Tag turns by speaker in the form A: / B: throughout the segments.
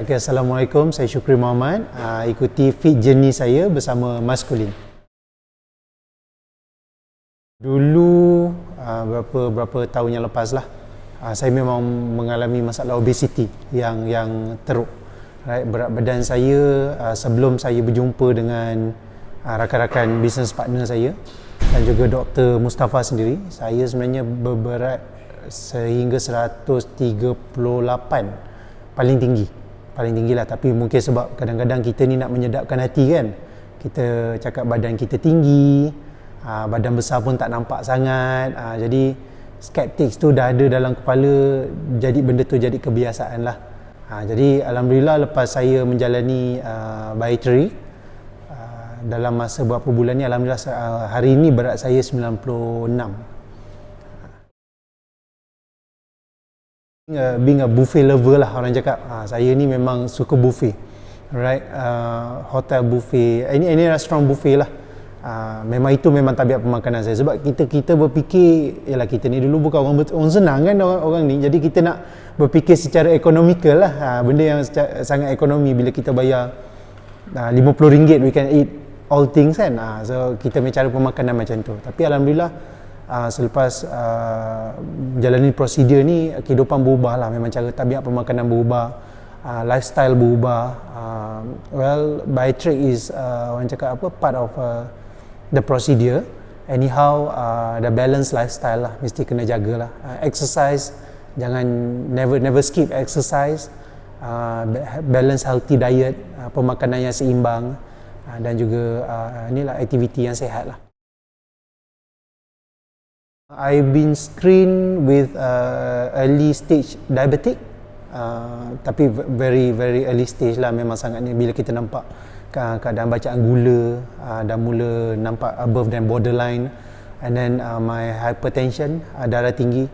A: Okay, Assalamualaikum, saya Syukri Muhammad. Ikuti Fit Journey saya bersama Maskulin. Dulu berapa tahun yang lepas lah, saya memang mengalami masalah obesity yang teruk. Right, berat badan saya sebelum saya berjumpa dengan rakan-rakan bisnes partner saya dan juga Dr. Mustafa sendiri, saya sebenarnya berberat sehingga 138 paling tinggi lah. Tapi mungkin sebab kadang-kadang kita ni nak menyedapkan hati kan, kita cakap badan kita tinggi, badan besar pun tak nampak sangat, jadi skeptics tu dah ada dalam kepala, jadi benda tu jadi kebiasaan lah. Jadi Alhamdulillah lepas saya menjalani bariatrik dalam masa beberapa bulan ni, Alhamdulillah hari ini berat saya 96. Being a buffet lover lah orang cakap. Saya ni memang suka buffet, right? Hotel buffet, ini restoran buffet lah. Memang itu memang tabiat pemakanan saya. Sebab kita berfikir, yalah kita ni dulu bukan orang senang kan orang ni. Jadi kita nak berfikir secara ekonomikal lah. Benda yang sangat ekonomi bila kita bayar RM50 we can eat all things kan. So kita punya cara pemakanan macam tu. Tapi Alhamdulillah selepas menjalani prosedur ni, kehidupan berubah lah. Memang cara tabiat pemakanan berubah, lifestyle berubah. Bariatrik is orang cakap apa, part of the procedure. Anyhow, the balance lifestyle lah mesti kena jagalah. Exercise, jangan never skip exercise. Balance healthy diet, pemakanan yang seimbang, dan juga inilah aktiviti yang sihat lah. I've been screened with early stage diabetic, tapi very early stage lah, memang sangat ni. Bila kita nampak keadaan bacaan gula dah mula nampak above dan borderline, and then my hypertension, darah tinggi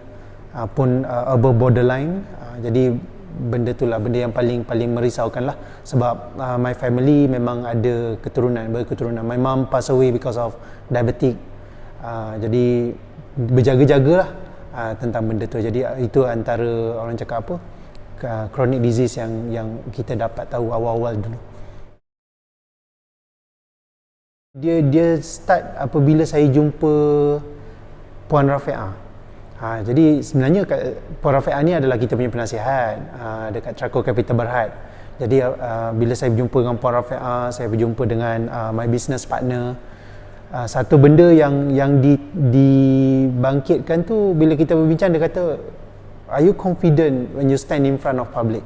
A: pun above borderline. Jadi benda tu lah benda yang paling merisaukan lah, sebab my family memang ada berketurunan. My mom passed away because of diabetic, jadi berjaga-jagalah tentang benda tu. Jadi itu antara orang cakap apa, chronic disease yang kita dapat tahu awal-awal dulu. Dia start apabila saya jumpa Puan Rafiqah. Jadi sebenarnya Puan Rafiqah ni adalah kita punya penasihat dekat Traco Capital Berhad. Jadi bila saya berjumpa dengan Puan Rafiqah, saya berjumpa dengan my business partner, satu benda yang dibangkitkan tu bila kita berbincang, dia kata, are you confident when you stand in front of public?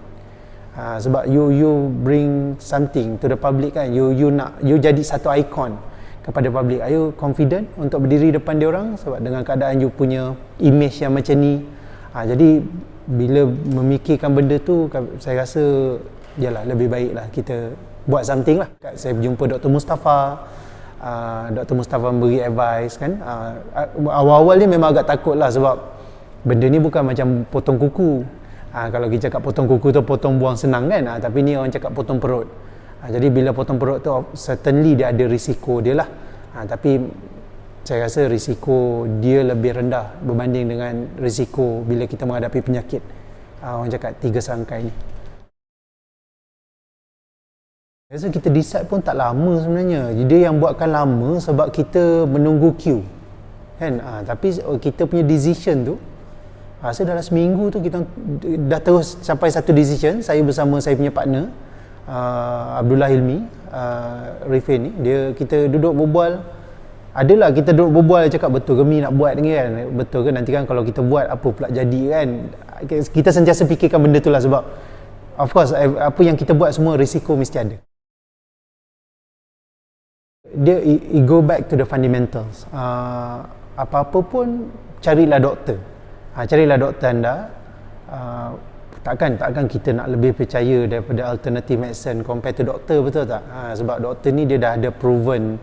A: Sebab you bring something to the public kan, you jadi satu ikon kepada public. Are you confident untuk berdiri depan dia orang sebab dengan keadaan you punya image yang macam ni? Jadi bila memikirkan benda tu, saya rasa yalah lebih baiklah kita buat something lah. Saya berjumpa Dr. Mustafa. Dr. Mustafa memberi advice kan. Awal-awal ni memang agak takut lah, sebab benda ni bukan macam potong kuku. Kalau kita cakap potong kuku tu potong buang senang kan, tapi ni orang cakap potong perut. Jadi bila potong perut tu certainly dia ada risiko dia lah, tapi saya rasa risiko dia lebih rendah berbanding dengan risiko bila kita menghadapi penyakit orang cakap 3 serangkai ni. Saya rasa kita decide pun tak lama sebenarnya. Dia yang buatkan lama sebab kita menunggu queue kan. Tapi kita punya decision tu, rasa dalam seminggu tu kita dah terus sampai satu decision. Saya bersama saya punya partner Abdullah Hilmi, Rifin ni, kita duduk berbual. Adalah kita duduk berbual, cakap betul ke Mi nak buat ni kan, betul ke nanti kan kalau kita buat apa pula jadi kan. Kita sentiasa fikirkan benda tu lah, sebab of course apa yang kita buat semua risiko mesti ada. Dia go back to the fundamentals. Apa-apa pun carilah doktor. Carilah doktor anda. Takkan kita nak lebih percaya daripada alternative medicine compare to doktor, betul tak? Sebab doktor ni dia dah ada proven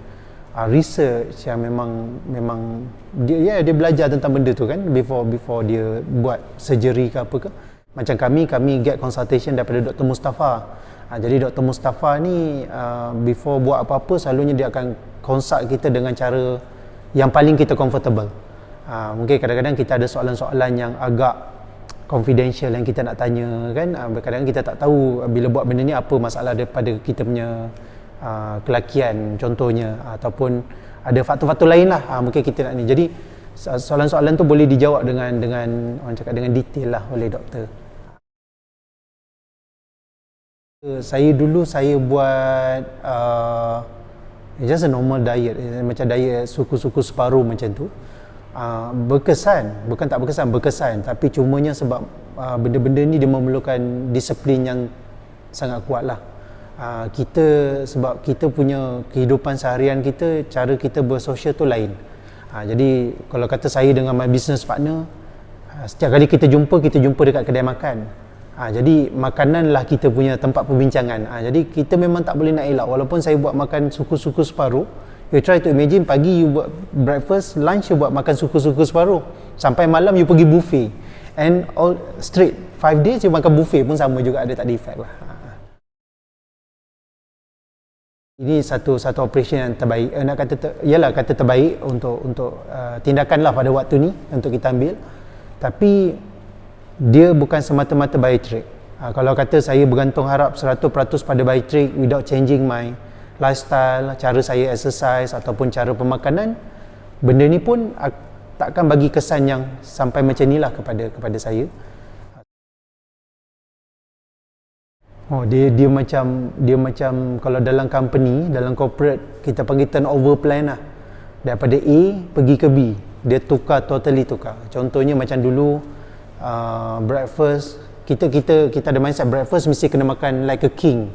A: research yang memang dia belajar tentang benda tu kan before dia buat surgery ke apa ke. Macam kami get consultation daripada Dr. Mustafa. Jadi Dr. Mustafa ni before buat apa-apa selalunya dia akan consult kita dengan cara yang paling kita comfortable. Mungkin kadang-kadang kita ada soalan-soalan yang agak confidential yang kita nak tanya kan. Kadang-kadang kita tak tahu bila buat benda ni apa masalah daripada kita punya kelakian contohnya, ataupun ada faktor-faktor lain lah mungkin kita nak ni. Jadi soalan-soalan tu boleh dijawab dengan orang cakap dengan detail lah oleh doktor. Saya buat just a normal diet, macam diet suku-suku separuh macam tu. Berkesan, tapi cumanya sebab benda-benda ni dia memerlukan disiplin yang sangat kuat lah. Sebab kita punya kehidupan seharian kita, cara kita bersosial tu lain. Jadi kalau kata saya dengan my business partner, setiap kali kita jumpa dekat kedai makan. Jadi makanan lah kita punya tempat perbincangan. Jadi kita memang tak boleh nak elak. Walaupun saya buat makan suku-suku separuh, you try to imagine pagi you buat breakfast, lunch you buat makan suku-suku separuh, sampai malam you pergi buffet, and all straight 5 days you makan buffet pun sama juga, ada tak ada effect lah. Ini satu operation yang terbaik. Nak kata kata terbaik untuk tindakan lah pada waktu ni untuk kita ambil. Tapi dia bukan semata-mata biotrick. Kalau kata saya bergantung harap 100% pada biotrick without changing my lifestyle, cara saya exercise ataupun cara pemakanan, benda ni pun takkan bagi kesan yang sampai macam ni lah kepada saya. Dia macam kalau dalam company, dalam corporate kita panggil turnover plan lah. Daripada A pergi ke B, dia totally tukar. Contohnya macam dulu breakfast, kita ada mindset breakfast mesti kena makan like a king.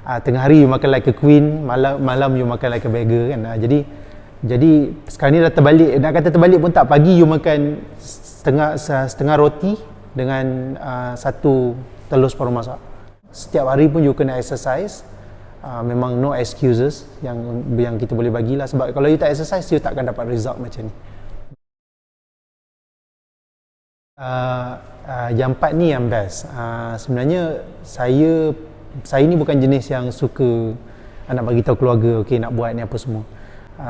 A: Tengah hari you makan like a queen, malam you makan like a beggar kan. Jadi sekarang ni dah terbalik. Nak kata terbalik pun tak. Pagi you makan setengah roti dengan satu telur separuh masak. Setiap hari pun you kena exercise. Memang no excuses yang kita boleh bagilah, sebab kalau you tak exercise you takkan dapat result macam ni. Yang part ni yang best. Sebenarnya saya ni bukan jenis yang suka nak bagi tahu keluarga okay nak buat ni apa semua.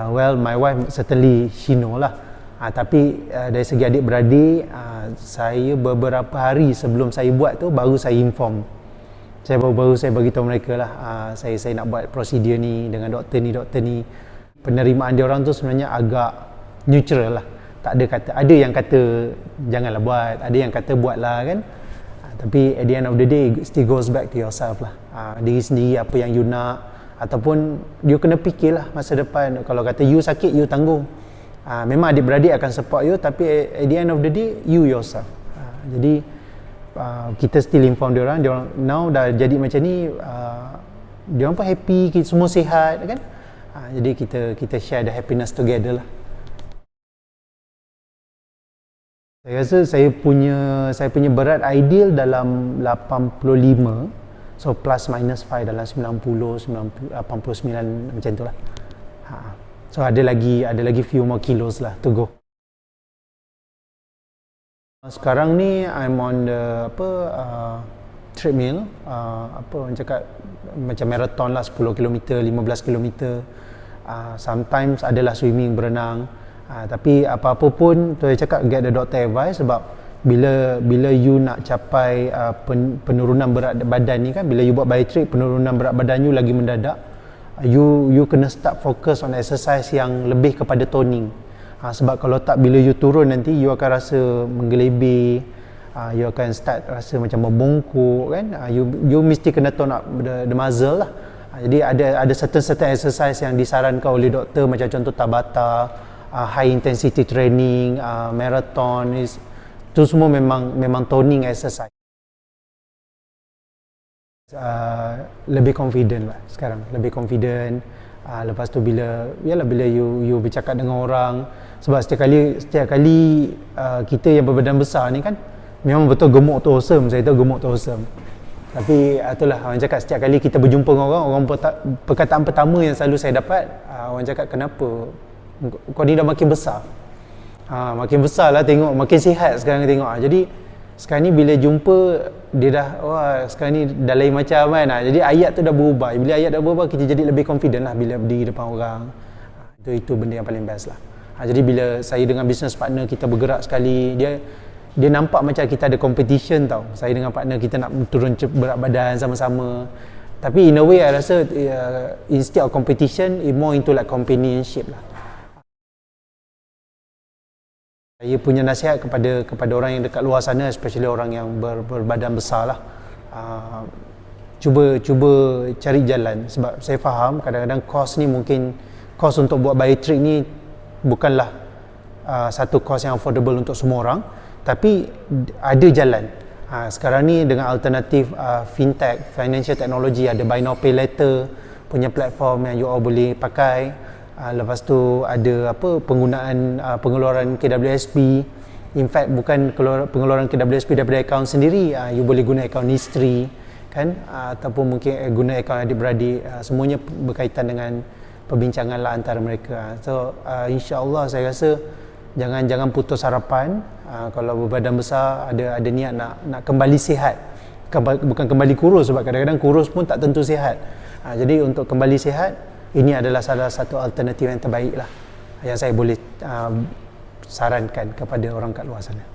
A: Well, my wife certainly she know lah. Tapi dari segi adik-beradik, saya beberapa hari sebelum saya buat tu baru saya inform. Baru saya bagi tahu mereka lah, saya nak buat prosedur ni dengan doktor ni. Penerimaan dia orang tu sebenarnya agak neutral lah. Tak ada kata, ada yang kata janganlah buat, ada yang kata buatlah kan. Tapi at the end of the day it still goes back to yourself lah. Diri sendiri apa yang you nak, ataupun you kena fikirlah masa depan. Kalau kata you sakit you tanggung. Memang adik-beradik akan support you, tapi at the end of the day you yourself. Jadi kita still inform dia orang now dah jadi macam ni, dia orang pun happy, kita semua sihat kan. Jadi kita share the happiness together lah. Saya rasa saya punya berat ideal dalam 85, so plus minus 5 dalam 90, 89 macam tu lah. So ada lagi few more kilos lah to go. Sekarang ni I'm on the treadmill, orang cakap macam marathon lah, 10 km, 15 km. Sometimes adalah swimming, berenang. Tapi apa-apa pun tu saya cakap get the doctor advice, sebab bila you nak capai penurunan berat badan ni kan, bila you buat biotrick, penurunan berat badan you lagi mendadak, you kena start focus on exercise yang lebih kepada toning. Sebab kalau tak, bila you turun nanti you akan rasa menggelebih, you akan start rasa macam membungkuk kan. You mesti kena tone up the muscle lah. Jadi ada certain exercise yang disarankan oleh doktor, macam contoh Tabata, high intensity training, marathon, itu semua memang toning exercise. Lebih confident lah sekarang, lebih confident. Lepas tu bila you bercakap dengan orang, sebab setiap kali kita yang berbadan besar ni kan, memang betul gemuk tu awesome, saya tahu gemuk tu awesome. Tapi itulah orang cakap, setiap kali kita berjumpa dengan orang perkataan pertama yang selalu saya dapat, orang cakap, kenapa kau ni dah makin besar? Makin besar lah tengok, makin sihat sekarang tengok. Jadi sekarang ni bila jumpa dia dah, sekarang ni dah lain macam kan. Jadi ayat tu dah berubah. Bila ayat dah berubah, kita jadi lebih confident lah bila berdiri depan orang. Itu benda yang paling best lah. Jadi bila saya dengan business partner kita bergerak sekali, dia nampak macam kita ada competition tau. Saya dengan partner kita nak turun berat badan sama-sama. Tapi in a way I rasa instead of competition, it more into like companionship lah. Saya punya nasihat kepada orang yang dekat luar sana, especially orang yang berbadan besar lah. Cuba cari jalan, sebab saya faham kadang-kadang kos ni mungkin kos untuk buat bariatrik ni bukanlah satu kos yang affordable untuk semua orang, tapi ada jalan. Sekarang ni dengan alternatif fintech, financial technology, ada buy now pay later punya platform yang you all boleh pakai. Lepas tu ada penggunaan pengeluaran KWSP. In fact bukan pengeluaran KWSP daripada akaun sendiri, you boleh guna akaun isteri kan, ataupun mungkin guna akaun adik-beradik. Semuanya berkaitan dengan perbincangan lah antara mereka. So insya-Allah saya rasa jangan putus harapan. Kalau berbadan besar ada niat nak kembali sihat, bukan kembali kurus, sebab kadang-kadang kurus pun tak tentu sihat. Jadi untuk kembali sihat, ini adalah salah satu alternatif yang terbaik lah yang saya boleh sarankan kepada orang kat luar sana.